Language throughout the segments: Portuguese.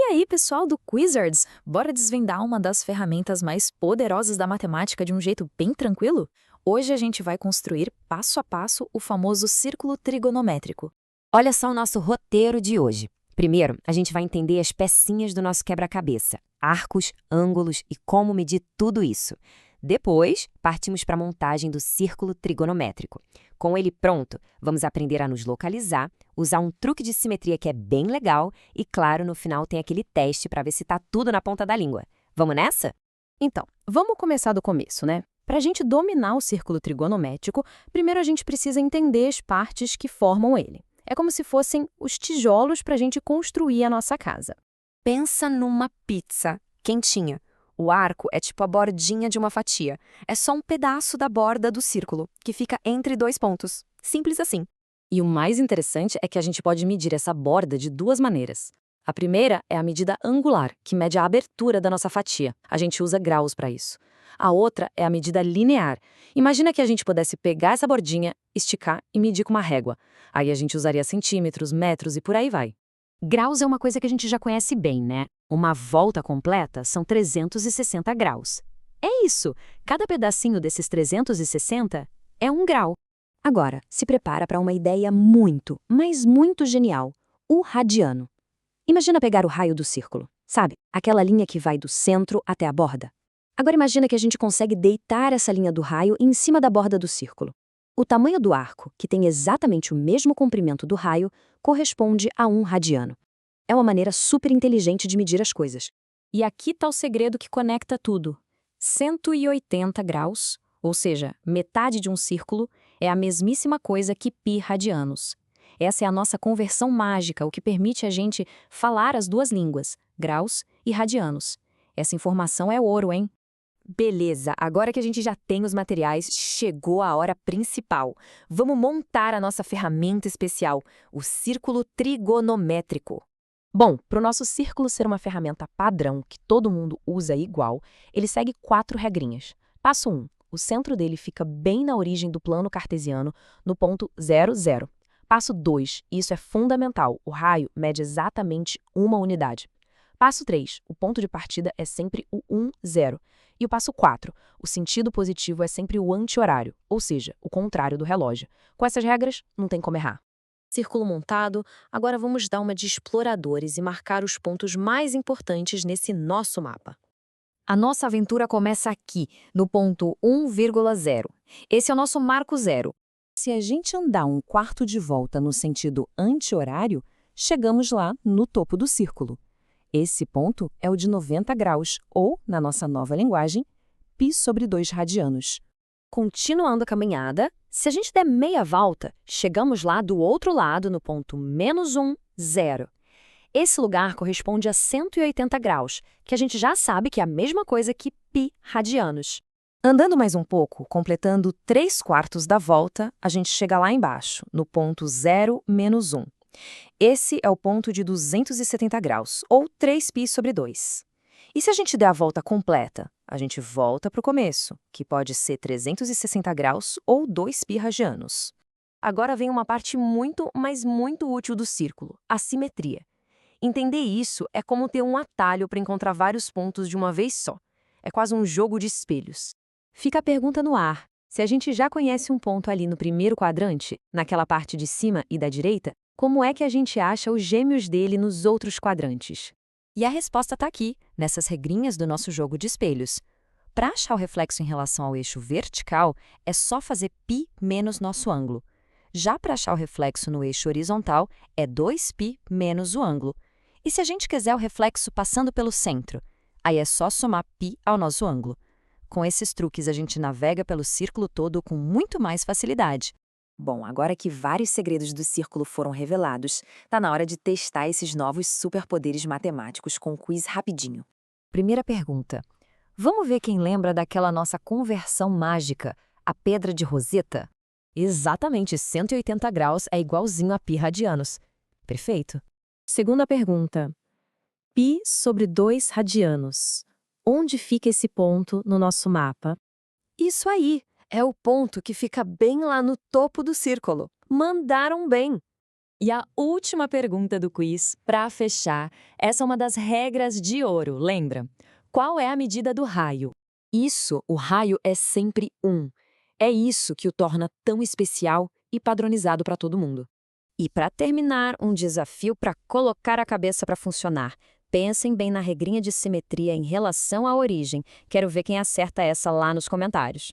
aí, pessoal do Quizards, bora desvendar uma das ferramentas mais poderosas da matemática de um jeito bem tranquilo? Hoje a gente vai construir passo a passo o famoso círculo trigonométrico. Olha só o nosso roteiro de hoje. Primeiro, a gente vai entender as pecinhas do nosso quebra-cabeça, arcos, ângulos e como medir tudo isso. Depois, partimos para a montagem do círculo trigonométrico. Com ele pronto, vamos aprender a nos localizar, usar um truque de simetria que é bem legal e, claro, no final tem aquele teste para ver se está tudo na ponta da língua. Vamos nessa? Então, vamos começar do começo, né? Para a gente dominar o círculo trigonométrico, primeiro a gente precisa entender as partes que formam ele. É como se fossem os tijolos para a gente construir a nossa casa. Pensa numa pizza quentinha. O arco é tipo a bordinha de uma fatia. É só um pedaço da borda do círculo, que fica entre dois pontos. Simples assim. E o mais interessante é que a gente pode medir essa borda de duas maneiras. A primeira é a medida angular, que mede a abertura da nossa fatia. A gente usa graus para isso. A outra é a medida linear. Imagina que a gente pudesse pegar essa bordinha, esticar e medir com uma régua. Aí a gente usaria centímetros, metros e por aí vai. Graus é uma coisa que a gente já conhece bem, né? Uma volta completa são 360 graus. É isso! Cada pedacinho desses 360 é um grau. Agora, se prepara para uma ideia muito, mas muito genial: o radiano. Imagina pegar o raio do círculo, sabe? Aquela linha que vai do centro até a borda. Agora imagina que a gente consegue deitar essa linha do raio em cima da borda do círculo. O tamanho do arco, que tem exatamente o mesmo comprimento do raio, corresponde a 1 radiano. É uma maneira super inteligente de medir as coisas. E aqui está o segredo que conecta tudo. 180 graus, ou seja, metade de um círculo, é a mesmíssima coisa que π radianos. Essa é a nossa conversão mágica, o que permite a gente falar as duas línguas, graus e radianos. Essa informação é ouro, hein? Beleza, agora que a gente já tem os materiais, chegou a hora principal. Vamos montar a nossa ferramenta especial, o círculo trigonométrico. Bom, para o nosso círculo ser uma ferramenta padrão, que todo mundo usa igual, ele segue 4 regrinhas. Passo 1. O centro dele fica bem na origem do plano cartesiano, no ponto 0, 0. Passo 2. Isso é fundamental. O raio mede exatamente uma unidade. Passo 3. O ponto de partida é sempre o 1, 0. E o passo 4. O sentido positivo é sempre o anti-horário, ou seja, o contrário do relógio. Com essas regras, não tem como errar. Círculo montado, agora vamos dar uma de exploradores e marcar os pontos mais importantes nesse nosso mapa. A nossa aventura começa aqui, no ponto 1,0. Esse é o nosso marco zero. Se a gente andar um quarto de volta no sentido anti-horário, chegamos lá no topo do círculo. Esse ponto é o de 90 graus, ou, na nossa nova linguagem, π sobre 2 radianos. Continuando a caminhada, se a gente der meia volta, chegamos lá do outro lado no ponto -1, 0. Esse lugar corresponde a 180 graus, que a gente já sabe que é a mesma coisa que π radianos. Andando mais um pouco, completando 3/4 da volta, a gente chega lá embaixo, no ponto 0, -1. Esse é o ponto de 270 graus, ou 3π sobre 2. E se a gente der a volta completa, a gente volta para o começo, que pode ser 360 graus ou 2π radianos. Agora vem uma parte muito, mas muito útil do círculo, a simetria. Entender isso é como ter um atalho para encontrar vários pontos de uma vez só. É quase um jogo de espelhos. Fica a pergunta no ar: se a gente já conhece um ponto ali no primeiro quadrante, naquela parte de cima e da direita, como é que a gente acha os gêmeos dele nos outros quadrantes? E a resposta está aqui, nessas regrinhas do nosso jogo de espelhos. Para achar o reflexo em relação ao eixo vertical, é só fazer π menos nosso ângulo. Já para achar o reflexo no eixo horizontal, é 2π menos o ângulo. E se a gente quiser o reflexo passando pelo centro? Aí é só somar π ao nosso ângulo. Com esses truques, a gente navega pelo círculo todo com muito mais facilidade. Bom, agora que vários segredos do círculo foram revelados, está na hora de testar esses novos superpoderes matemáticos com um quiz rapidinho. Primeira pergunta. Vamos ver quem lembra daquela nossa conversão mágica, a pedra de Rosetta? Exatamente, 180 graus é igualzinho a π radianos. Perfeito. Segunda pergunta. π sobre 2 radianos. Onde fica esse ponto no nosso mapa? Isso aí! É o ponto que fica bem lá no topo do círculo. Mandaram bem! E a última pergunta do quiz, para fechar, essa é uma das regras de ouro, lembra? Qual é a medida do raio? Isso, o raio é sempre 1. É isso que o torna tão especial e padronizado para todo mundo. E para terminar, um desafio para colocar a cabeça para funcionar. Pensem bem na regrinha de simetria em relação à origem. Quero ver quem acerta essa lá nos comentários.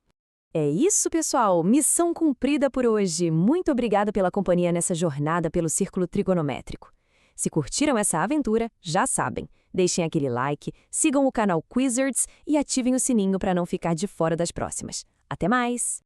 É isso, pessoal. Missão cumprida por hoje. Muito obrigada pela companhia nessa jornada pelo círculo trigonométrico. Se curtiram essa aventura, já sabem. Deixem aquele like, sigam o canal Quizards e ativem o sininho para não ficar de fora das próximas. Até mais!